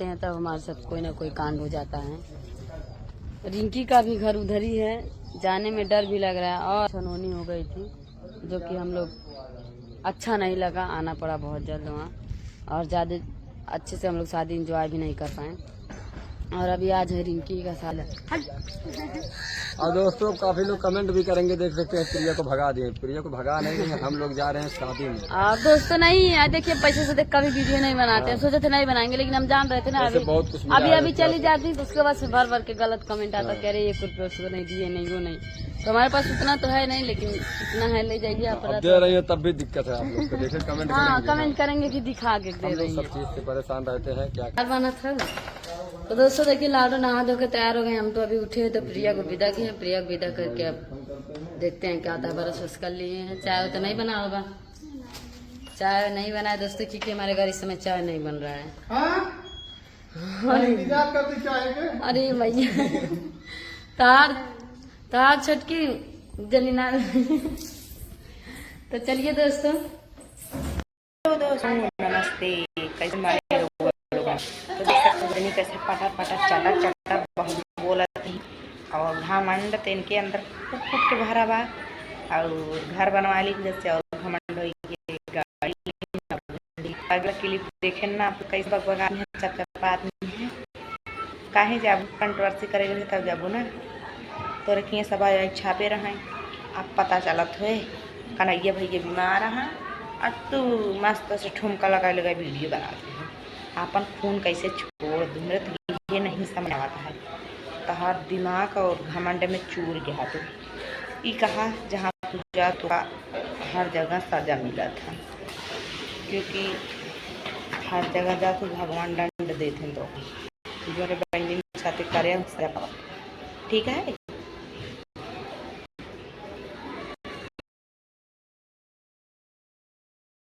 हैं तब हमारे साथ कोई ना कोई कांड हो जाता है। रिंकी का भी घर उधर ही है, जाने में डर भी लग रहा है और छनौनी हो गई थी जो कि हम लोग अच्छा नहीं लगा, आना पड़ा बहुत जल्द वहाँ और ज़्यादा अच्छे से हम लोग शादी इंजॉय भी नहीं कर पाए। और अभी आज है रिंकी का साल। और दोस्तों काफी लोग कमेंट भी करेंगे, देख सकते हैं प्रिया को भगा दिए। प्रिया को भगा नहीं है, हम लोग जा रहे हैं शादी में। दोस्तों नहीं देखिए, पैसे से देख कभी वीडियो नहीं बनाते हैं, सोचे थे नहीं बनाएंगे लेकिन हम जान रहे थे ना अभी चली जाती तो उसके बाद से भर भर के गलत कमेंट आता, कह रहे 1 रुपये उसको नहीं दिए, नहीं वो नहीं। तो हमारे पास उतना तो है नहीं, लेकिन इतना है, ले जाइए आप। दे रही है तब भी दिक्कत है आप लोग को, देखिए कमेंट कमेंट करेंगे कि दिखा के दे रही है। सब चीज से परेशान रहते हैं क्या बना था। तो दोस्तों देखिए लाडो नहा धो के तैयार हो गए, हम तो अभी उठे हैं तो प्रिया को विदा किए। प्रिया को विदा करके अब देखते हैं क्या होता है। ब्रश कर लिए हैं, चाय तो नहीं बना होगा, चाय नहीं बना है दोस्तों क्योंकि हमारे घर इस समय चाय नहीं बन रहा है। अरे भैया तार छटकी जलीना। तो चलिए दोस्तों, नमस्ते, कैसे कैसे पटा पटा चटा चटा बहुत बोला थी और घमंड तो इनके अंदर फूट फूट के भरा बा और घर बनवा ली जैसे और घमंड गाड़ी अगला क्लिप देखे ना आप कैसे बगबगा आदमी है काहे जाबू कंट्रोवर्सी करेंगे तब जाबू ना तो रखिए सब छापे रहें। अब पता चलत हुए कन्हैया भैया बीमार हैं और तू मस्त से ठुमका लगा लगा वीडियो बनाते हैं। अपन खून कैसे छोड़ दूँ, मेरे तो ये नहीं समझ आता है। तहार दिमाग और घमंड में चूर गया तो ये कहा जहाँ तू जा तो हर जगह सजा मिला था, क्योंकि हर जगह जा तो भगवान दंड देते तो जो बहनी साथ करे ठीक है।